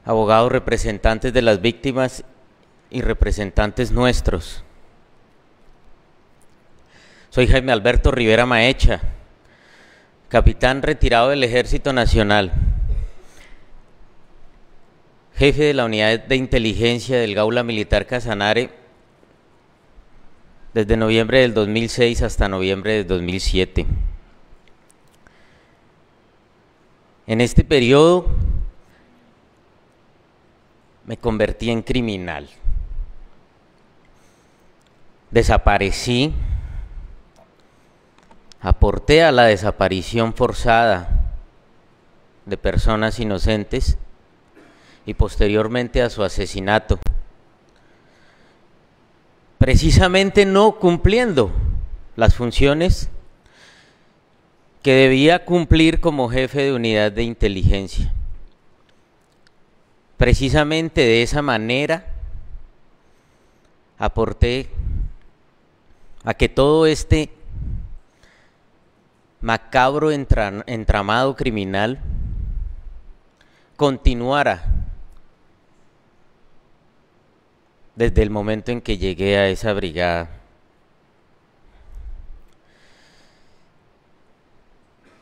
Abogados representantes de las víctimas y representantes nuestros. Soy Jaime Alberto Rivera Maecha, capitán retirado del Ejército Nacional, jefe de la Unidad de Inteligencia del Gaula Militar Casanare desde noviembre del 2006 hasta noviembre del 2007. En este periodo me convertí en criminal. Desaparecí, aporté a la desaparición forzada de personas inocentes y posteriormente a su asesinato, precisamente no cumpliendo las funciones que debía cumplir como jefe de unidad de inteligencia. Precisamente de esa manera aporté a que todo este macabro entramado criminal continuara desde el momento en que llegué a esa brigada.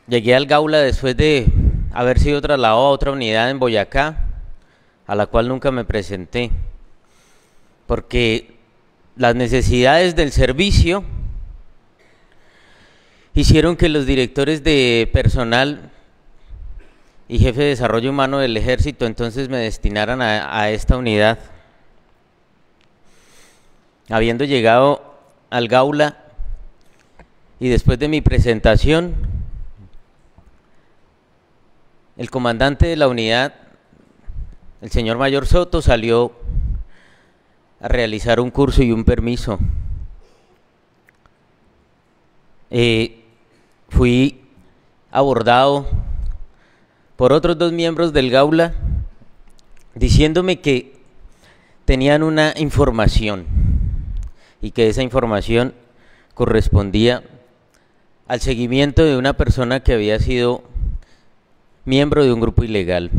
Llegué al Gaula después de haber sido trasladado a otra unidad en Boyacá, a la cual nunca me presenté, porque las necesidades del servicio hicieron que los directores de personal y jefe de desarrollo humano del Ejército entonces me destinaran a esta unidad. Habiendo llegado al Gaula y después de mi presentación, el comandante de la unidad, el señor Mayor Soto, salió a realizar un curso y un permiso. Fui abordado por otros dos miembros del Gaula diciéndome que tenían una información y que esa información correspondía al seguimiento de una persona que había sido miembro de un grupo ilegal.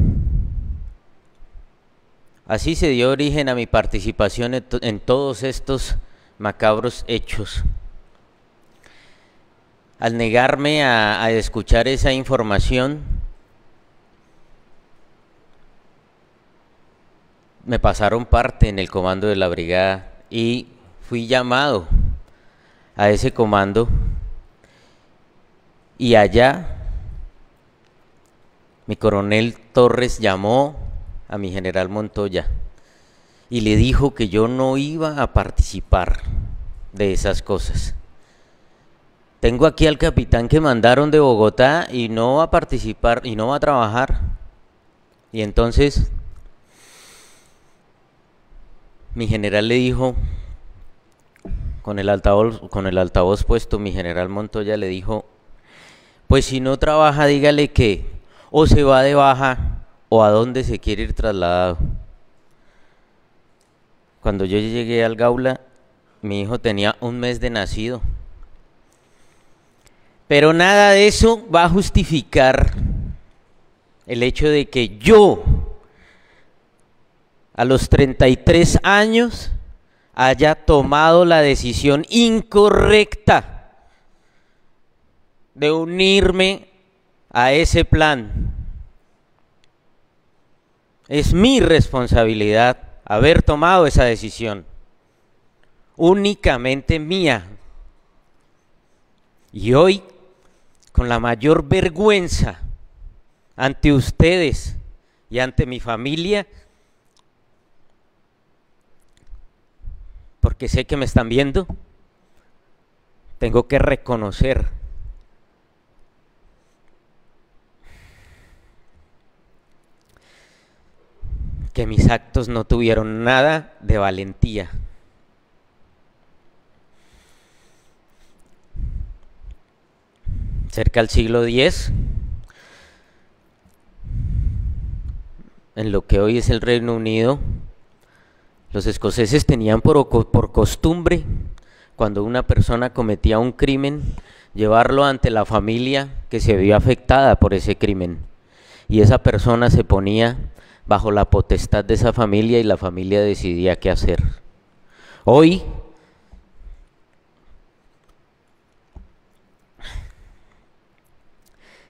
Así se dio origen a mi participación en todos estos macabros hechos. Al negarme a escuchar esa información, me pasaron parte en el comando de la brigada y fui llamado a ese comando, y allá mi coronel Torres llamó a mi general Montoya y le dijo que yo no iba a participar de esas cosas. Tengo aquí al capitán que mandaron de Bogotá y no va a participar y no va a trabajar. Y entonces mi general le dijo, con el altavoz puesto, mi general Montoya le dijo: pues si no trabaja, dígale que o se va de baja o a dónde se quiere ir trasladado. Cuando yo llegué al Gaula, mi hijo tenía 1 mes de nacido. Pero nada de eso va a justificar el hecho de que yo, a los 33 años, haya tomado la decisión incorrecta de unirme a ese plan. Es mi responsabilidad haber tomado esa decisión, únicamente mía. Y hoy, con la mayor vergüenza ante ustedes y ante mi familia, porque sé que me están viendo, tengo que reconocer que mis actos no tuvieron nada de valentía. Cerca del siglo X, en lo que hoy es el Reino Unido, los escoceses tenían por costumbre, cuando una persona cometía un crimen, llevarlo ante la familia que se vio afectada por ese crimen. y esa persona se ponía bajo la potestad de esa familia y la familia decidía qué hacer. Hoy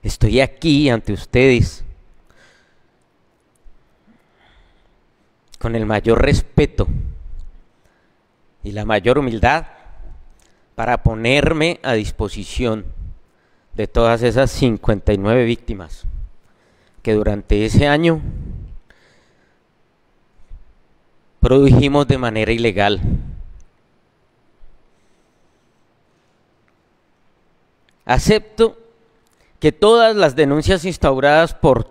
estoy aquí ante ustedes con el mayor respeto y la mayor humildad para ponerme a disposición de todas esas 59 víctimas que durante ese año produjimos de manera ilegal. Acepto que todas las denuncias instauradas por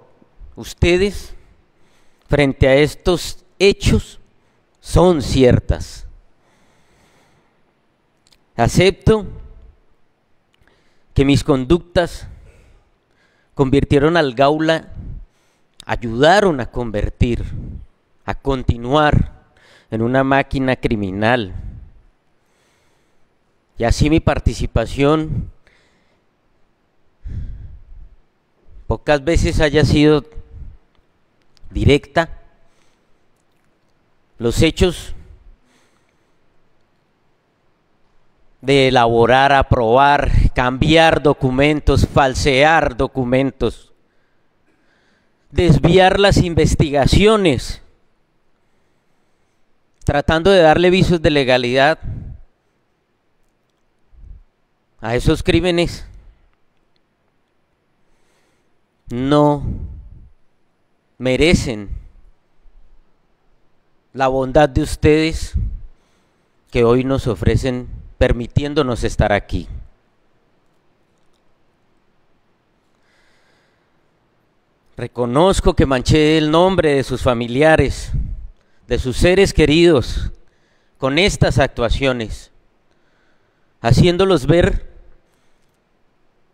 ustedes frente a estos hechos son ciertas. Acepto que mis conductas convirtieron al Gaula, ayudaron a convertir, a continuar en una máquina criminal. Y así mi participación pocas veces haya sido directa, los hechos de elaborar, aprobar, cambiar documentos, falsear documentos, desviar las investigaciones, tratando de darle visos de legalidad a esos crímenes, no merecen la bondad de ustedes que hoy nos ofrecen permitiéndonos estar aquí. Reconozco que manché el nombre de sus familiares, de sus seres queridos, con estas actuaciones, haciéndolos ver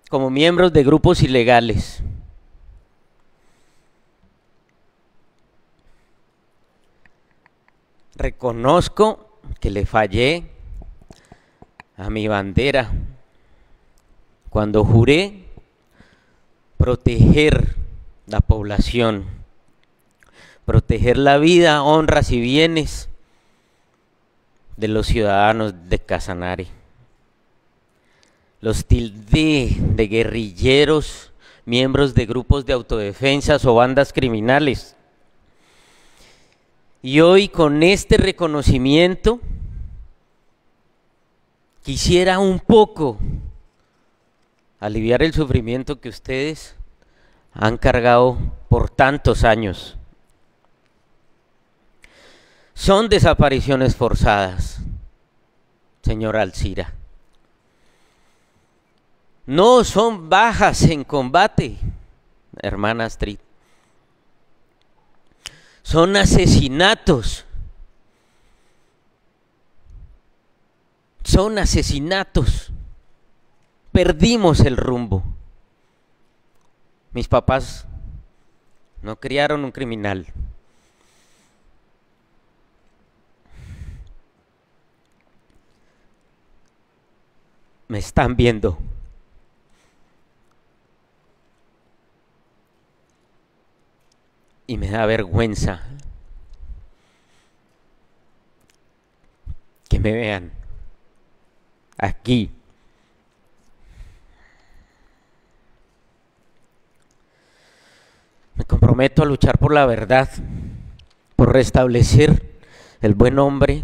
como miembros de grupos ilegales. Reconozco que le fallé a mi bandera cuando juré proteger la población, proteger la vida, honras y bienes de los ciudadanos de Casanare. Los tildé de guerrilleros, miembros de grupos de autodefensas o bandas criminales. Y hoy, con este reconocimiento, quisiera un poco aliviar el sufrimiento que ustedes han cargado por tantos años. Son desapariciones forzadas, señora Alcira. No son bajas en combate, hermana Astrid. Son asesinatos. Son asesinatos. Perdimos el rumbo. Mis papás no criaron un criminal. Me están viendo. Y me da vergüenza que me vean aquí. Me comprometo a luchar por la verdad, por restablecer el buen nombre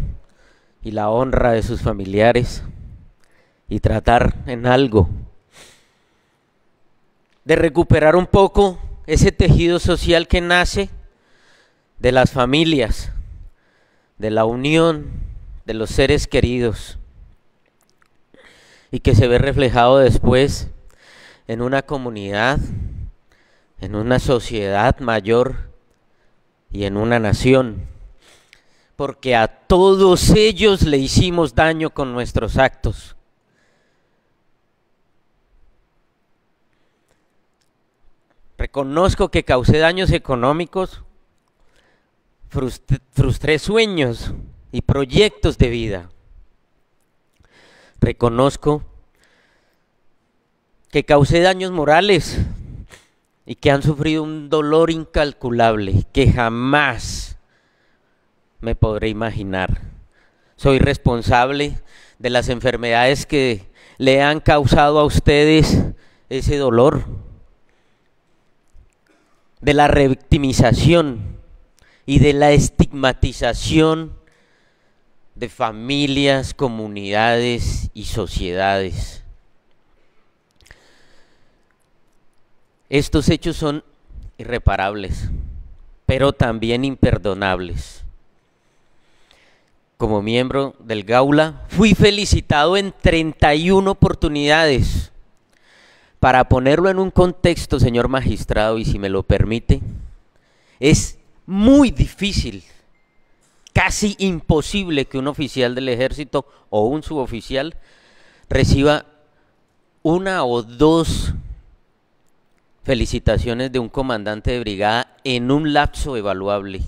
y la honra de sus familiares y tratar en algo de recuperar un poco ese tejido social que nace de las familias, de la unión de los seres queridos y que se ve reflejado después en una comunidad, en una sociedad mayor y en una nación, porque a todos ellos le hicimos daño con nuestros actos. Reconozco que causé daños económicos, frustré sueños y proyectos de vida. Reconozco que causé daños morales y que han sufrido un dolor incalculable que jamás me podré imaginar. Soy responsable de las enfermedades que le han causado a ustedes ese dolor, de la revictimización y de la estigmatización de familias, comunidades y sociedades. Estos hechos son irreparables, pero también imperdonables. Como miembro del Gaula, fui felicitado en 31 oportunidades. Para ponerlo en un contexto, señor magistrado, y si me lo permite, es muy difícil, casi imposible que un oficial del ejército o un suboficial reciba una o dos felicitaciones de un comandante de brigada en un lapso evaluable.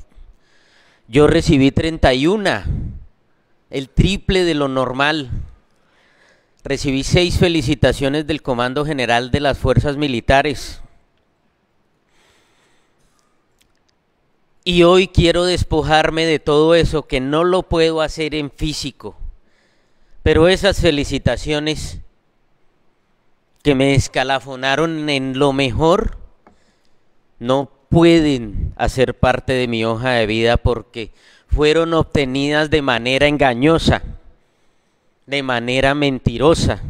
Yo recibí 31, el triple de lo normal. Recibí 6 felicitaciones del Comando General de las Fuerzas Militares. Y hoy quiero despojarme de todo eso, que no lo puedo hacer en físico. Pero esas felicitaciones que me escalafonaron en lo mejor, no pueden hacer parte de mi hoja de vida porque fueron obtenidas de manera engañosa, de manera mentirosa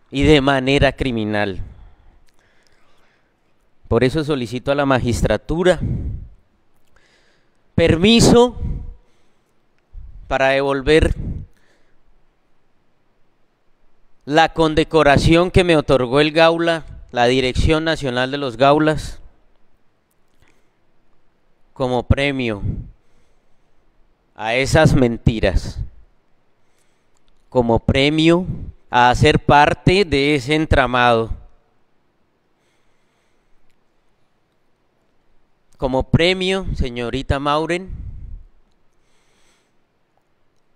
y de manera criminal. Por eso solicito a la magistratura permiso para devolver la condecoración que me otorgó el Gaula, la Dirección Nacional de los Gaulas, como premio a esas mentiras, como premio a ser parte de ese entramado, como premio, señorita Mauren,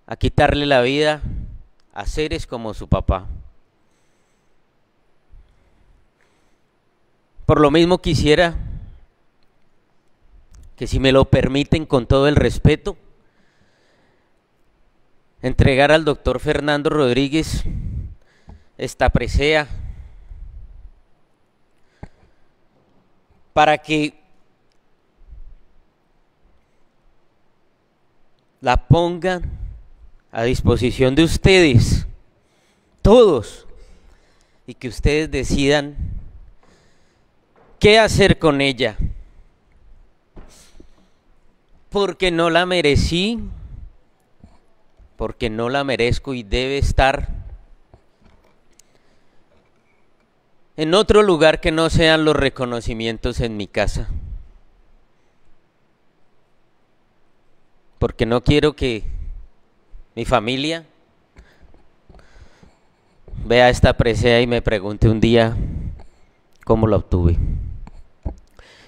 a quitarle la vida a seres como su papá. Por lo mismo quisiera que, si me lo permiten, con todo el respeto, entregar al doctor Fernando Rodríguez esta presea para que la pongan a disposición de ustedes, todos, y que ustedes decidan qué hacer con ella, porque no la merecí, porque no la merezco y debe estar en otro lugar que no sean los reconocimientos en mi casa, porque no quiero que mi familia vea esta presea y me pregunte un día cómo la obtuve.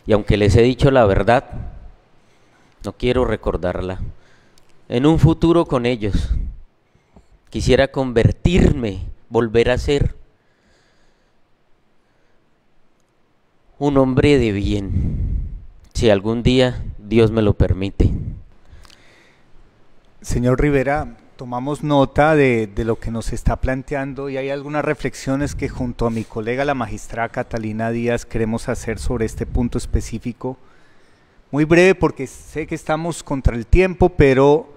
Y aunque les he dicho la verdad, no quiero recordarla. En un futuro con ellos, quisiera convertirme, volver a ser un hombre de bien, si algún día Dios me lo permite. Señor Rivera, tomamos nota de lo que nos está planteando y hay algunas reflexiones que junto a mi colega la magistrada Catalina Díaz queremos hacer sobre este punto específico. Muy breve porque sé que estamos contra el tiempo, pero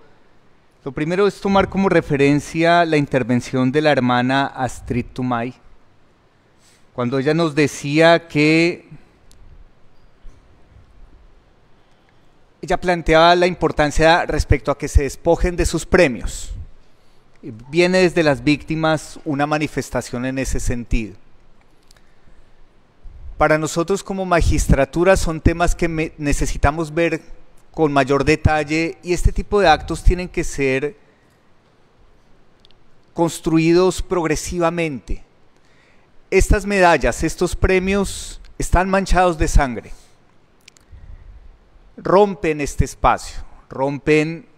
lo primero es tomar como referencia la intervención de la hermana Astrid Tumay, cuando ella nos decía que ella planteaba la importancia respecto a que se despojen de sus premios. Viene desde las víctimas una manifestación en ese sentido. Para nosotros como magistratura son temas que necesitamos ver con mayor detalle y este tipo de actos tienen que ser construidos progresivamente. Estas medallas, estos premios están manchados de sangre. Rompen este espacio, rompen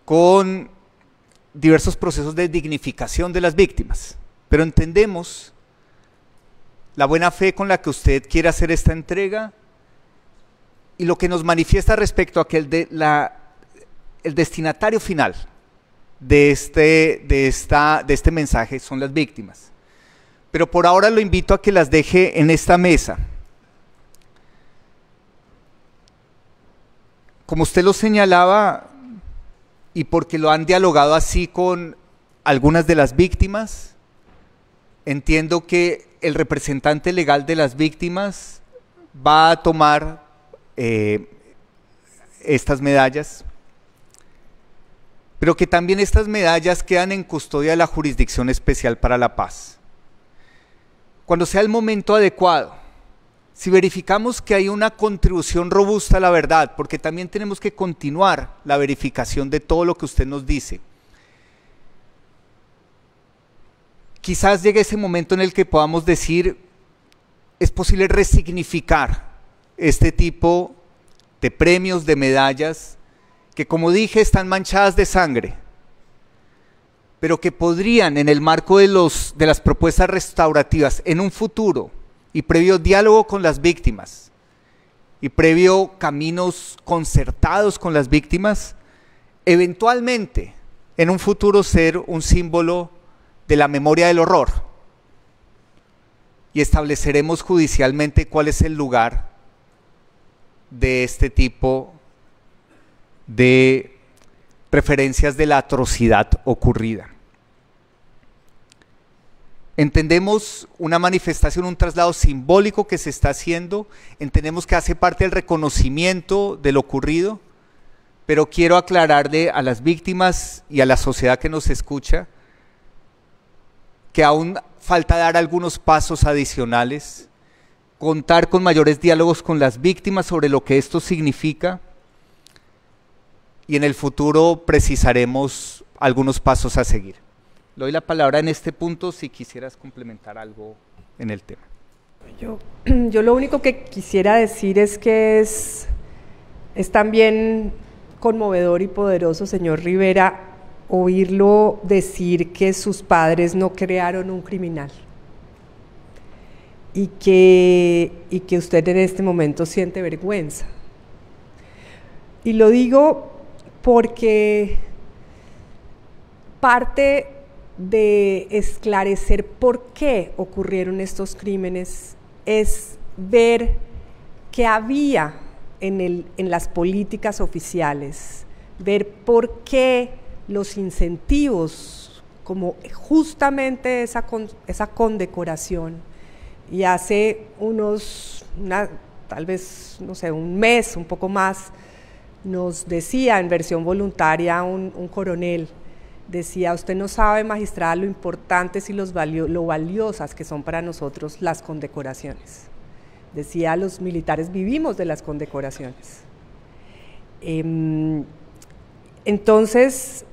con diversos procesos de dignificación de las víctimas, pero entendemos la buena fe con la que usted quiere hacer esta entrega y lo que nos manifiesta respecto a que el destinatario final de este mensaje son las víctimas. Pero por ahora lo invito a que las deje en esta mesa. Como usted lo señalaba, y porque lo han dialogado así con algunas de las víctimas, entiendo que el representante legal de las víctimas va a tomar estas medallas, pero que también estas medallas quedan en custodia de la Jurisdicción Especial para la Paz. Cuando sea el momento adecuado, si verificamos que hay una contribución robusta a la verdad, porque también tenemos que continuar la verificación de todo lo que usted nos dice, quizás llegue ese momento en el que podamos decir, es posible resignificar este tipo de premios, de medallas, que como dije están manchadas de sangre, pero que podrían en el marco de las propuestas restaurativas en un futuro y previo diálogo con las víctimas y previo caminos concertados con las víctimas, eventualmente en un futuro ser un símbolo de la memoria del horror, y estableceremos judicialmente cuál es el lugar de este tipo de referencias de la atrocidad ocurrida. Entendemos una manifestación, un traslado simbólico que se está haciendo, entendemos que hace parte del reconocimiento de lo ocurrido, pero quiero aclararle a las víctimas y a la sociedad que nos escucha que aún falta dar algunos pasos adicionales, contar con mayores diálogos con las víctimas sobre lo que esto significa, y en el futuro precisaremos algunos pasos a seguir. Le doy la palabra en este punto si quisieras complementar algo en el tema. Yo lo único que quisiera decir es que es también conmovedor y poderoso, señor Rivera, oírlo decir que sus padres no crearon un criminal y que usted en este momento siente vergüenza. Y lo digo porque parte de esclarecer por qué ocurrieron estos crímenes es ver que había en las políticas oficiales, ver por qué los incentivos, como justamente esa condecoración, y hace tal vez, no sé, un mes, un poco más, nos decía en versión voluntaria un coronel, decía, usted no sabe, magistrada, lo importantes y lo valiosas que son para nosotros las condecoraciones. Decía, los militares vivimos de las condecoraciones. Entonces,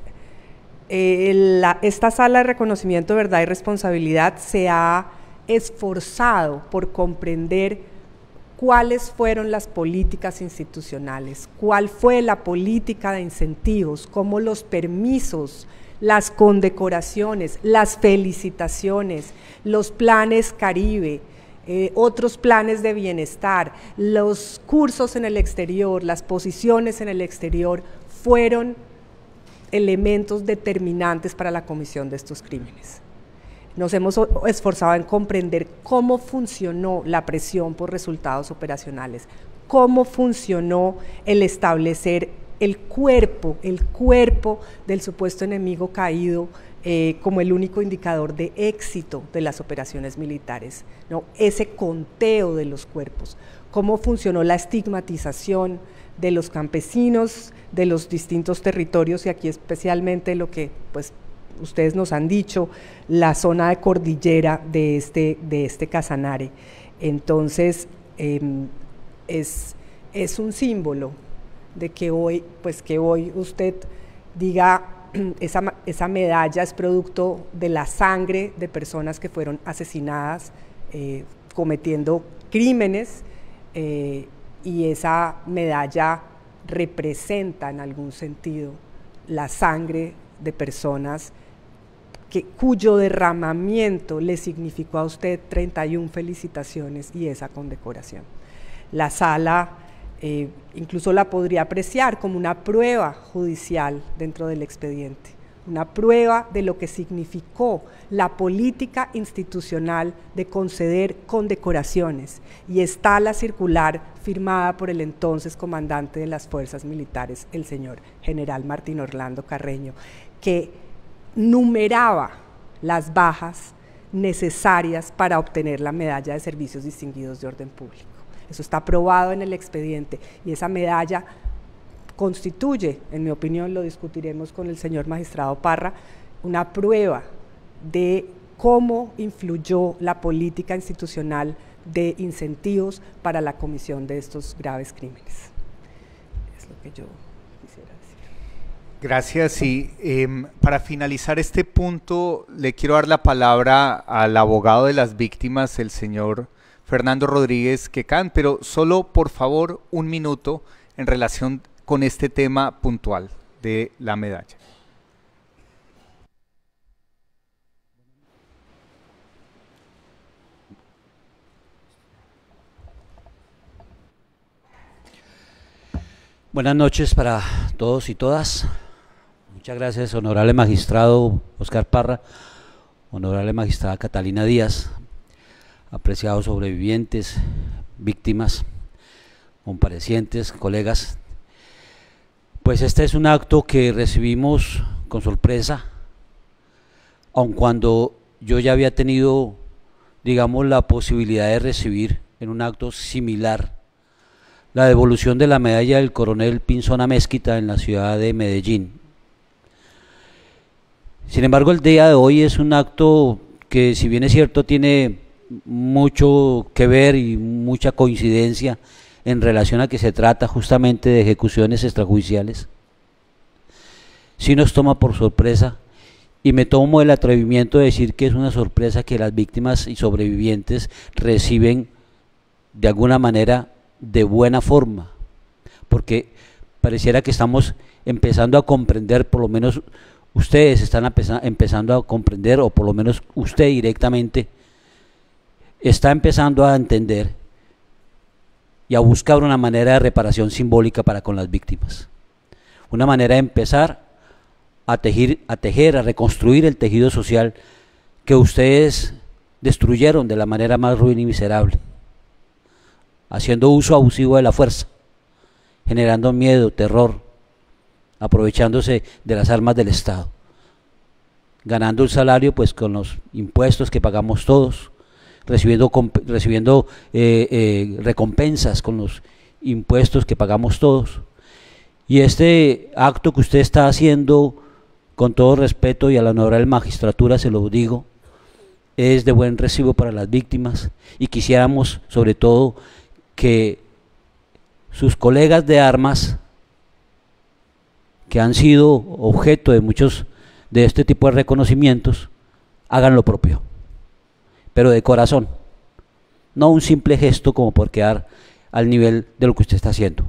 esta sala de reconocimiento de verdad y responsabilidad se ha esforzado por comprender cuáles fueron las políticas institucionales, cuál fue la política de incentivos, cómo los permisos, las condecoraciones, las felicitaciones, los planes Caribe, otros planes de bienestar, los cursos en el exterior, las posiciones en el exterior, fueron elementos determinantes para la comisión de estos crímenes. Nos hemos esforzado en comprender cómo funcionó la presión por resultados operacionales, cómo funcionó el establecer el cuerpo del supuesto enemigo caído como el único indicador de éxito de las operaciones militares, ¿no? Ese conteo de los cuerpos, cómo funcionó la estigmatización de los campesinos de los distintos territorios, y aquí especialmente lo que pues ustedes nos han dicho, la zona de cordillera de este Casanare. Entonces es un símbolo de que hoy usted diga esa medalla es producto de la sangre de personas que fueron asesinadas cometiendo crímenes, y esa medalla representa en algún sentido la sangre de personas cuyo derramamiento le significó a usted 31 felicitaciones y esa condecoración. La sala incluso la podría apreciar como una prueba judicial dentro del expediente, una prueba de lo que significó la política institucional de conceder condecoraciones, y está la circular firmada por el entonces comandante de las fuerzas militares, el señor general Martín Orlando Carreño, que numeraba las bajas necesarias para obtener la medalla de servicios distinguidos de orden público. Eso está aprobado en el expediente, y esa medalla constituye, en mi opinión, lo discutiremos con el señor magistrado Parra, una prueba de cómo influyó la política institucional de incentivos para la comisión de estos graves crímenes. Es lo que yo quisiera decir. Gracias. Y para finalizar este punto, le quiero dar la palabra al abogado de las víctimas, el señor Fernando Rodríguez Quecán, pero solo, por favor, un minuto en relación con este tema puntual de la medalla. Buenas noches para todos y todas. Muchas gracias, honorable magistrado Oscar Parra, honorable magistrada Catalina Díaz, apreciados sobrevivientes, víctimas, comparecientes, colegas. Pues este es un acto que recibimos con sorpresa, aun cuando yo ya había tenido, digamos, la posibilidad de recibir en un acto similar la devolución de la medalla del coronel Pinzón Mezquita en la ciudad de Medellín. Sin embargo, el día de hoy es un acto que, si bien es cierto, tiene mucho que ver y mucha coincidencia en relación a que se trata justamente de ejecuciones extrajudiciales, sí nos toma por sorpresa, y me tomo el atrevimiento de decir que es una sorpresa que las víctimas y sobrevivientes reciben de alguna manera de buena forma, porque pareciera que estamos empezando a comprender, por lo menos ustedes están empezando a comprender, o por lo menos usted directamente está empezando a entender y a buscar una manera de reparación simbólica para con las víctimas, una manera de empezar a tejer, a reconstruir el tejido social que ustedes destruyeron de la manera más ruin y miserable, haciendo uso abusivo de la fuerza, generando miedo, terror, aprovechándose de las armas del Estado, ganando el salario pues con los impuestos que pagamos todos, recibiendo recompensas con los impuestos que pagamos todos. Y este acto que usted está haciendo, con todo respeto y a la honorable magistratura se lo digo, es de buen recibo para las víctimas, y quisiéramos sobre todo que sus colegas de armas, que han sido objeto de muchos de este tipo de reconocimientos, hagan lo propio, pero de corazón, no un simple gesto como por quedar al nivel de lo que usted está haciendo.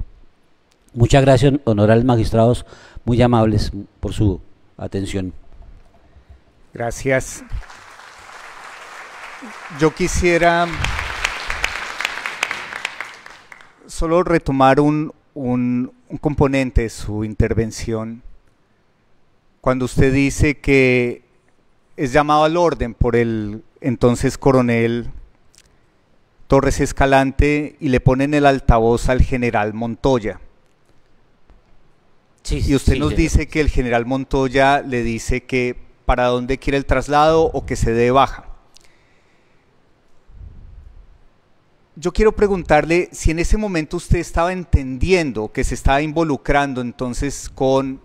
Muchas gracias, honorables magistrados, muy amables por su atención. Gracias. Yo quisiera solo retomar un componente de su intervención, cuando usted dice que es llamado al orden por el entonces coronel Torres Escalante y le ponen el altavoz al general Montoya. Sí, y usted sí, nos dice que el general Montoya le dice que para dónde quiere el traslado o que se dé baja. Yo quiero preguntarle si en ese momento usted estaba entendiendo que se estaba involucrando entonces con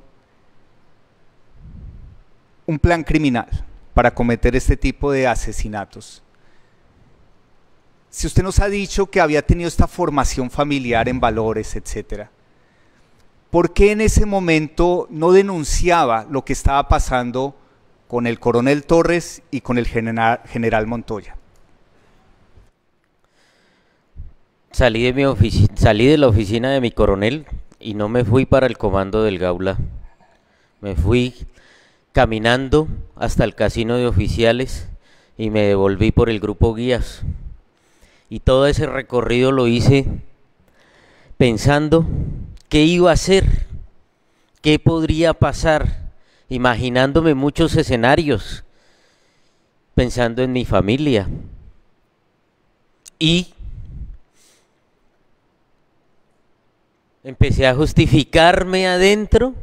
un plan criminal para cometer este tipo de asesinatos. Si usted nos ha dicho que había tenido esta formación familiar en valores, etcétera, ¿por qué en ese momento no denunciaba lo que estaba pasando con el coronel Torres y con el general Montoya? Salí de la oficina de mi coronel y no me fui para el comando del Gaula. Me fui caminando hasta el casino de oficiales y me devolví por el grupo guías. Y todo ese recorrido lo hice pensando qué iba a hacer, qué podría pasar, imaginándome muchos escenarios, pensando en mi familia. Y empecé a justificarme adentro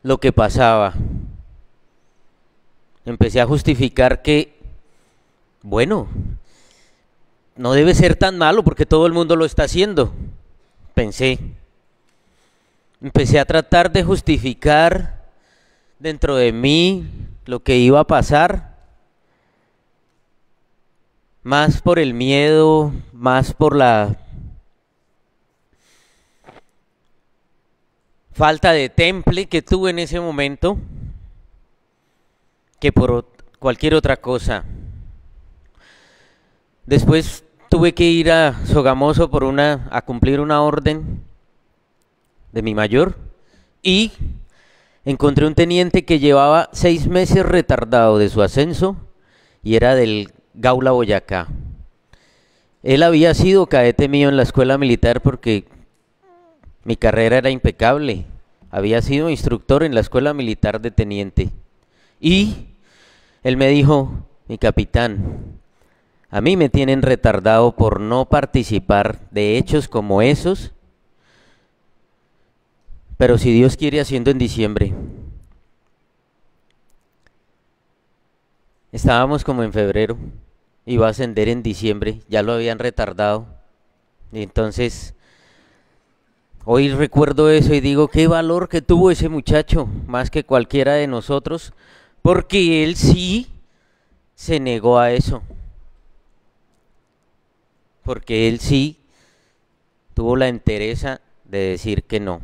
lo que pasaba. Empecé a justificar que, bueno, no debe ser tan malo porque todo el mundo lo está haciendo, pensé. Empecé a tratar de justificar dentro de mí lo que iba a pasar, más por el miedo, más por la falta de temple que tuve en ese momento, que por cualquier otra cosa. Después tuve que ir a Sogamoso a cumplir una orden de mi mayor y encontré un teniente que llevaba 6 meses retardado de su ascenso y era del Gaula Boyacá. Él había sido cadete mío en la escuela militar porque mi carrera era impecable. Había sido instructor en la escuela militar de teniente. Y él me dijo, mi capitán, a mí me tienen retardado por no participar de hechos como esos, pero si Dios quiere, haciendo en diciembre. Estábamos como en febrero, iba a ascender en diciembre, ya lo habían retardado. Y entonces, hoy recuerdo eso y digo, qué valor que tuvo ese muchacho, más que cualquiera de nosotros, porque él sí se negó a eso. Porque él sí tuvo la entereza de decir que no.